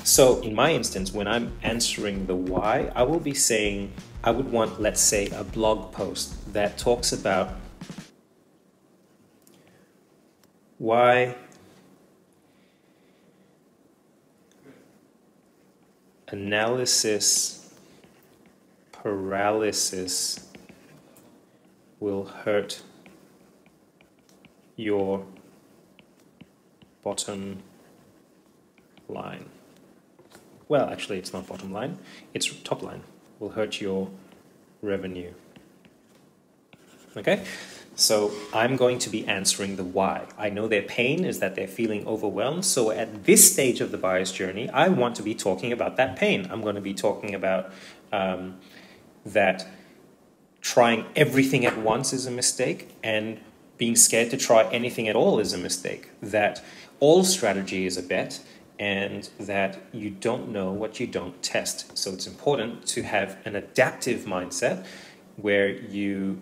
So in my instance, when I'm answering the why, I will be saying, I would want, let's say, a blog post that talks about why analysis paralysis will hurt your bottom line. Well, actually, it's not bottom line, it's top line. Will hurt your revenue. Okay? So I'm going to be answering the why. I know their pain is that they're feeling overwhelmed. So at this stage of the buyer's journey, I want to be talking about that pain. I'm going to be talking about that trying everything at once is a mistake, and being scared to try anything at all is a mistake. That all strategy is a bet, and that you don't know what you don't test. So it's important to have an adaptive mindset where you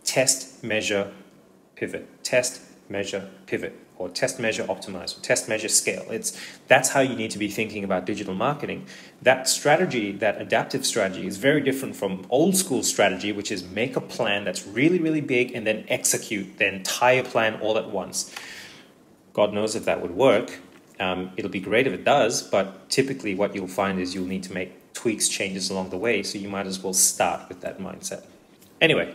test, measure, pivot, test, measure, pivot, or test, measure, optimize, or test, measure, scale. That's how you need to be thinking about digital marketing. That strategy, that adaptive strategy, is very different from old school strategy, which is make a plan that's really, really big and then execute the entire plan all at once. God knows if that would work. It'll be great if it does, but typically what you'll find is you'll need to make tweaks, changes along the way, so you might as well start with that mindset. Anyway,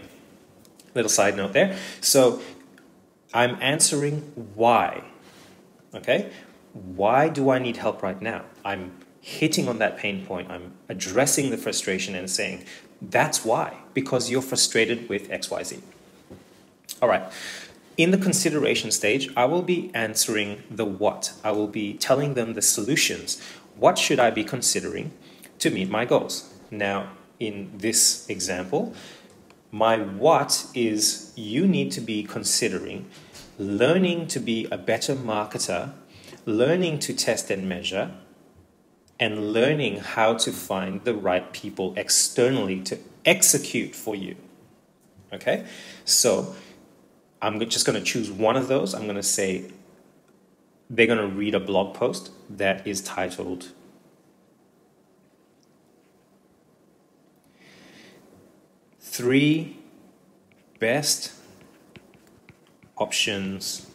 little side note there. So I'm answering why, okay? Why do I need help right now? I'm hitting on that pain point. I'm addressing the frustration and saying, that's why, because you're frustrated with XYZ. All right. In the consideration stage, I will be answering the what. I will be telling them the solutions. What should I be considering to meet my goals? Now, in this example, my what is you need to be considering learning to be a better marketer, learning to test and measure, and learning how to find the right people externally to execute for you. Okay? So I'm just going to choose one of those. I'm going to say they're going to read a blog post that is titled "3 Best Options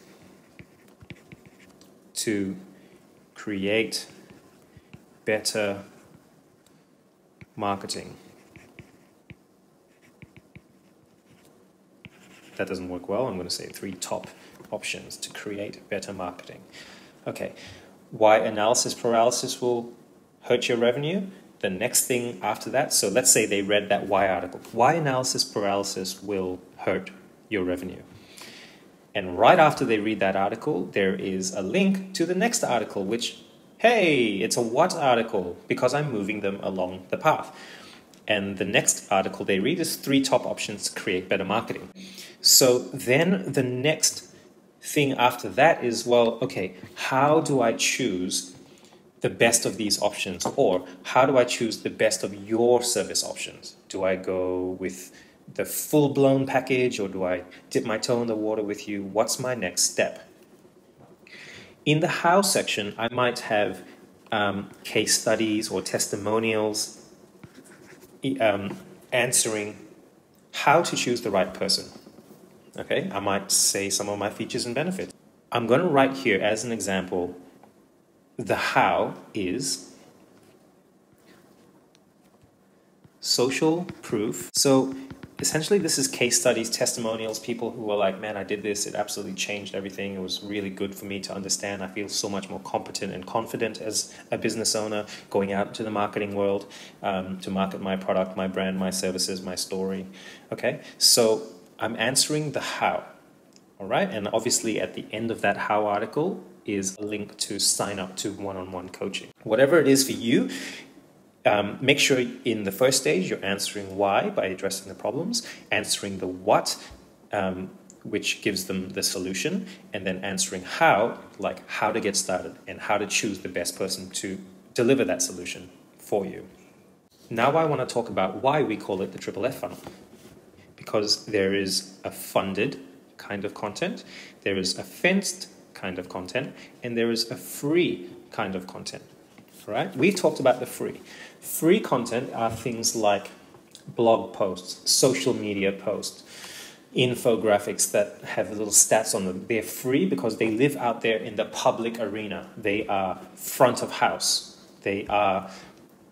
to Create Better Marketing." That doesn't work well. I'm going to say 3 top options to create better marketing. Okay, why analysis paralysis will hurt your revenue? The next thing after that, so let's say they read that why article. Why analysis paralysis will hurt your revenue? And right after they read that article, there is a link to the next article, which, hey, it's a what article, because I'm moving them along the path. And the next article they read is 3 top options to create better marketing. So then the next thing after that is, well, okay, how do I choose the best of these options? Or how do I choose the best of your service options? Do I go with the full-blown package, or do I dip my toe in the water with you? What's my next step? In the how section, I might have case studies or testimonials answering how to choose the right person. Okay, I might say some of my features and benefits. I'm going to write here as an example, the how is social proof. So essentially this is case studies, testimonials, people who are like, man, I did this, it absolutely changed everything. It was really good for me to understand. I feel so much more competent and confident as a business owner going out into the marketing world to market my product, my brand, my services, my story. Okay, so I'm answering the how. All right, and obviously at the end of that how article is a link to sign up to one-on-one coaching. Whatever it is for you, make sure in the first stage you're answering why by addressing the problems, answering the what, which gives them the solution, and then answering how, like how to get started and how to choose the best person to deliver that solution for you. Now I want to talk about why we call it the Triple F funnel. Because there is a funded kind of content, there is a fenced kind of content, and there is a free kind of content. All right, we've talked about the free. Free content are things like blog posts, social media posts, infographics that have little stats on them. They're free because they live out there in the public arena. They are front of house. They are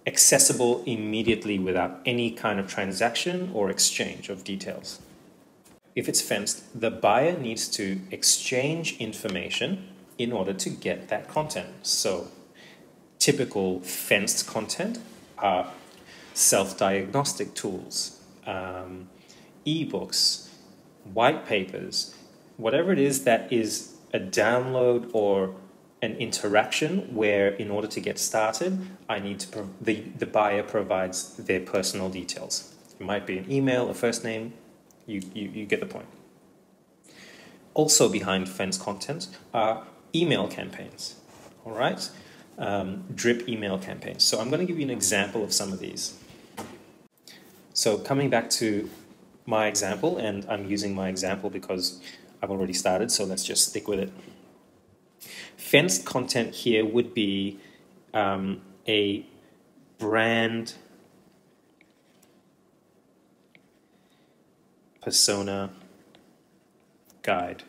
accessible immediately without any kind of transaction or exchange of details. If it's fenced, the buyer needs to exchange information in order to get that content. So typical fenced content are self-diagnostic tools, ebooks, white papers, whatever it is that is a download or an interaction where in order to get started, I need to the buyer provides their personal details. It might be an email, a first name, you get the point. Also behind fence content are email campaigns, all right? Drip email campaigns. So I'm going to give you an example of some of these. So coming back to my example, and I'm using my example because I've already started, so let's just stick with it. Fenced content here would be a brand persona guide.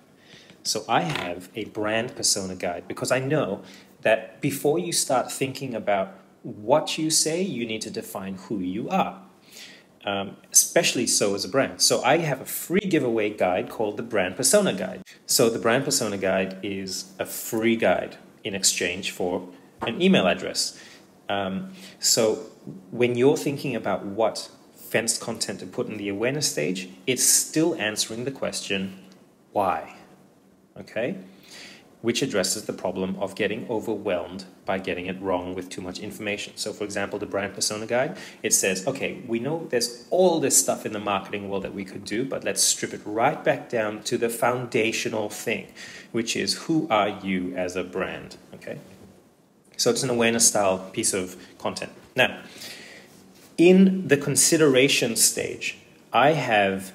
So I have a brand persona guide because I know that before you start thinking about what you say, you need to define who you are. Especially so as a brand. So I have a free giveaway guide called the Brand Persona Guide. So the Brand Persona Guide is a free guide in exchange for an email address. So when you're thinking about what fenced content to put in the awareness stage, it's still answering the question, why? Okay? Which addresses the problem of getting overwhelmed by getting it wrong with too much information. So for example, the Brand Persona Guide, it says, okay, we know there's all this stuff in the marketing world that we could do, but let's strip it right back down to the foundational thing, which is who are you as a brand, okay? So it's an awareness style piece of content. Now, in the consideration stage, I have,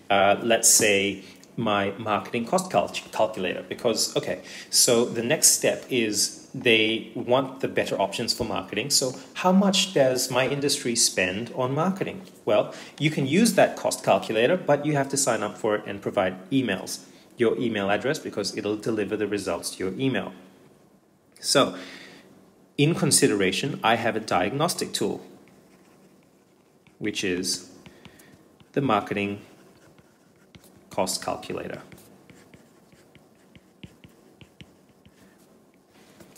let's say, my marketing cost calculator because, okay, so the next step is they want the better options for marketing. So how much does my industry spend on marketing? Well, you can use that cost calculator, but you have to sign up for it and provide emails, your email address, because it'll deliver the results to your email. So in consideration, I have a diagnostic tool, which is the marketing cost calculator.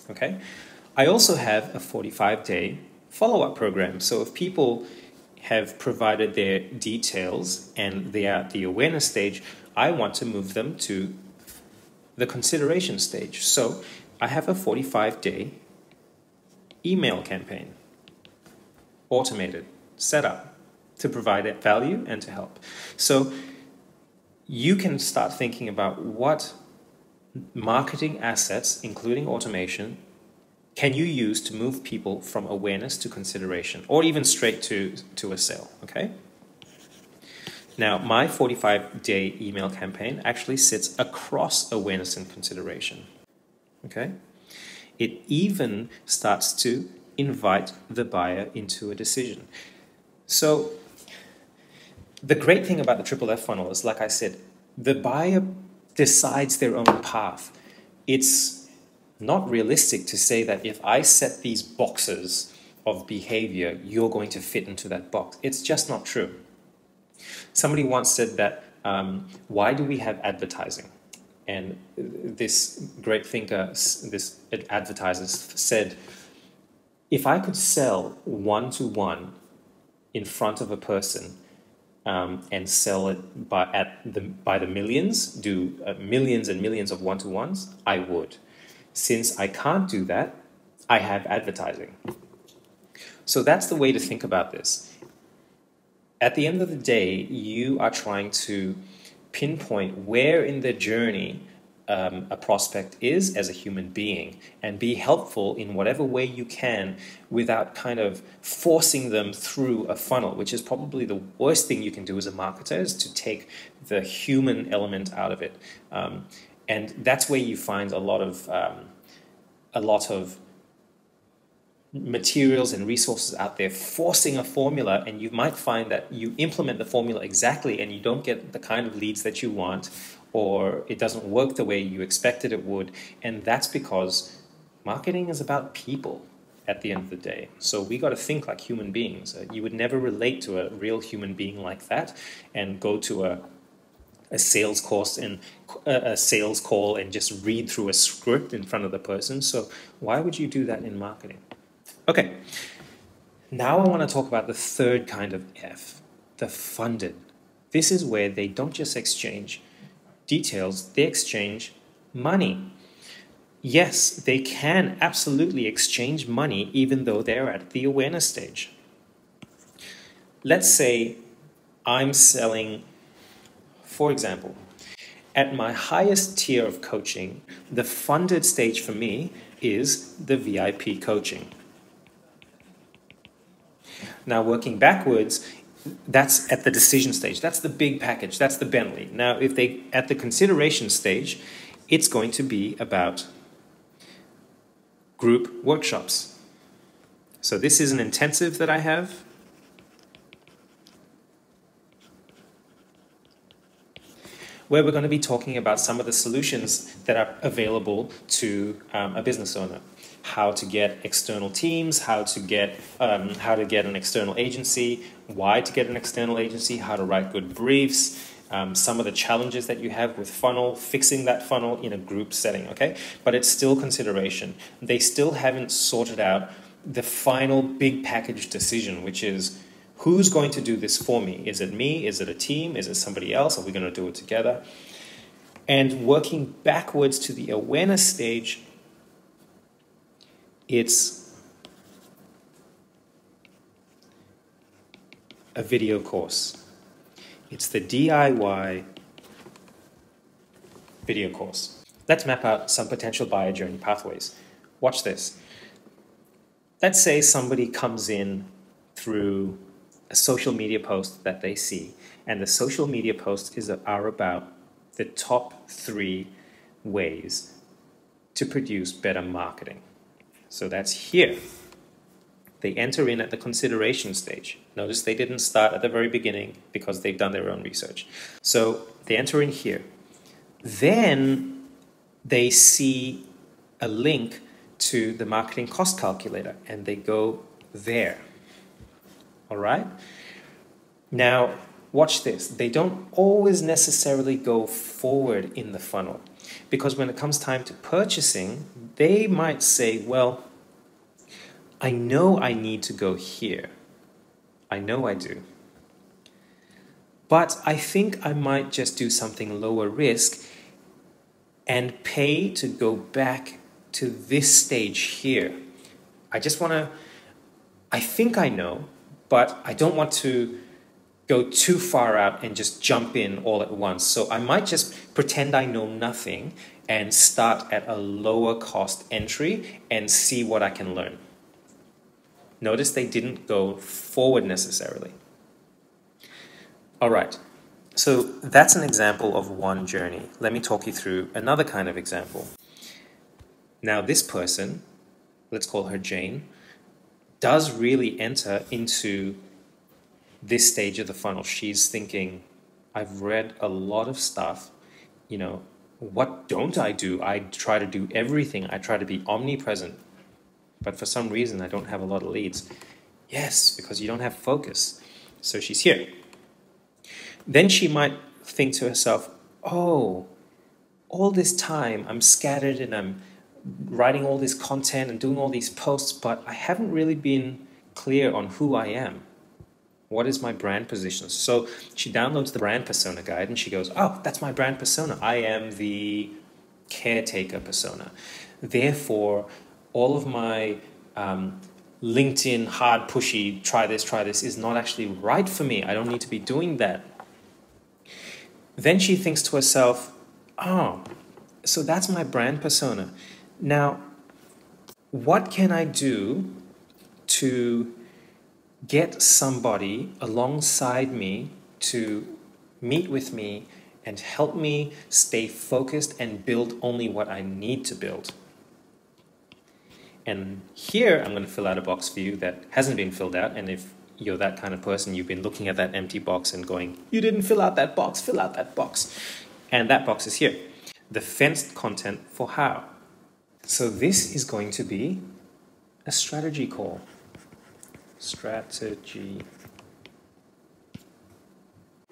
Okay. I also have a 45-day follow-up program. So if people have provided their details and they are at the awareness stage, I want to move them to the consideration stage. So I have a 45-day email campaign, automated, set up to provide value and to help. So you can start thinking about what marketing assets, including automation, can you use to move people from awareness to consideration, or even straight to a sale, okay? Now, my 45-day email campaign actually sits across awareness and consideration, okay? It even starts to invite the buyer into a decision. So the great thing about the Triple F funnel is, like I said, the buyer decides their own path. It's not realistic to say that if I set these boxes of behavior, you're going to fit into that box. It's just not true. Somebody once said that, why do we have advertising? And this great thinker, this advertiser said, if I could sell one-to-one in front of a person, and sell it by the millions, do millions and millions of one-to-ones, I would. Since I can't do that, I have advertising. So that's the way to think about this. At the end of the day, you are trying to pinpoint where in the journey a prospect is as a human being and be helpful in whatever way you can without kind of forcing them through a funnel, which is probably the worst thing you can do as a marketer, is to take the human element out of it. And that's where you find a lot of materials and resources out there forcing a formula, and you might find that you implement the formula exactly and you don't get the kind of leads that you want, or it doesn't work the way you expected it would. And that's because marketing is about people at the end of the day. So we got to think like human beings. You would never relate to a real human being like that and go to a sales course and a sales call and just read through a script in front of the person. So why would you do that in marketing? Okay, now I want to talk about the third kind of F, the funded. This is where they don't just exchange details, they exchange money. Yes, they can absolutely exchange money even though they're at the awareness stage. Let's say I'm selling, for example, at my highest tier of coaching, the funded stage for me is the VIP coaching. Now, working backwards, that's at the decision stage. That's the big package. That's the Bentley. Now, if they at the consideration stage, it's going to be about group workshops. So this is an intensive that I have. Where we're going to be talking about some of the solutions that are available to a business owner. How to get external teams, how to get an external agency, why to get an external agency, how to write good briefs, some of the challenges that you have with funnel, fixing that funnel in a group setting, okay? But it's still consideration. They still haven't sorted out the final big package decision, which is, who's going to do this for me? Is it me? Is it a team? Is it somebody else? Are we going to do it together? And working backwards to the awareness stage, it's a video course. It's the DIY video course. Let's map out some potential buyer journey pathways. Watch this. Let's say somebody comes in through a social media post that they see, and the social media posts are about the top 3 ways to produce better marketing. So that's here. They enter in at the consideration stage. Notice they didn't start at the very beginning because they've done their own research. So they enter in here. Then they see a link to the marketing cost calculator and they go there. All right? Now, watch this. They don't always necessarily go forward in the funnel, because when it comes time to purchasing, they might say, well, I know I need to go here. I know I do. But I think I might just do something lower risk and pay to go back to this stage here. I think I know, but I don't want to go too far out and just jump in all at once. So I might just pretend I know nothing and start at a lower cost entry and see what I can learn. Notice they didn't go forward necessarily. All right, so that's an example of one journey. Let me talk you through another kind of example. Now this person, let's call her Jane, does really enter into this stage of the funnel. She's thinking, I've read a lot of stuff, what don't I do? I try to do everything. I try to be omnipresent, but for some reason I don't have a lot of leads. Yes, because you don't have focus. So she's here. Then she might think to herself, oh, all this time I'm scattered and I'm writing all this content and doing all these posts, but I haven't really been clear on who I am. What is my brand position? So she downloads the brand persona guide and she goes, oh, that's my brand persona. I am the caretaker persona. Therefore, all of my LinkedIn hard pushy, try this is not actually right for me. I don't need to be doing that. Then she thinks to herself, oh, so that's my brand persona. Now, what can I do to get somebody alongside me to meet with me and help me stay focused and build only what I need to build? And here I'm going to fill out a box for you that hasn't been filled out. And if you're that kind of person, you've been looking at that empty box and going, you didn't fill out that box, fill out that box. And that box is here. The fenced content for how. So this is going to be a strategy call. Strategy.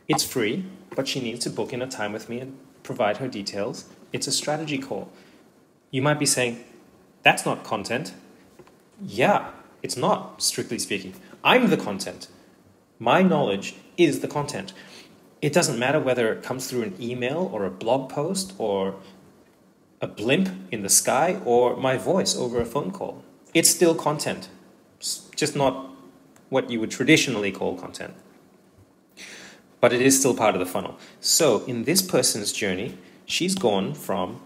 It's free, but she needs to book in a time with me and provide her details. It's a strategy call. You might be saying, that's not content. Yeah, it's not, strictly speaking. I'm the content. My knowledge is the content. It doesn't matter whether it comes through an email or a blog post or a blimp in the sky or my voice over a phone call. It's still content. It's just not what you would traditionally call content. But it is still part of the funnel. So in this person's journey, she's gone from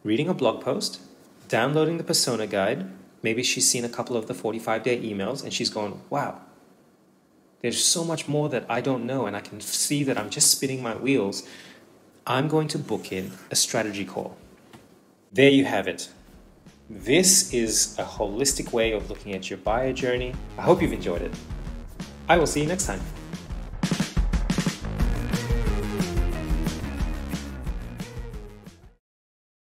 reading a blog post, downloading the persona guide, maybe she's seen a couple of the 45-day emails and she's gone, wow, there's so much more that I don't know and I can see that I'm just spinning my wheels. I'm going to book in a strategy call. There you have it. This is a holistic way of looking at your buyer journey. I hope you've enjoyed it. I will see you next time.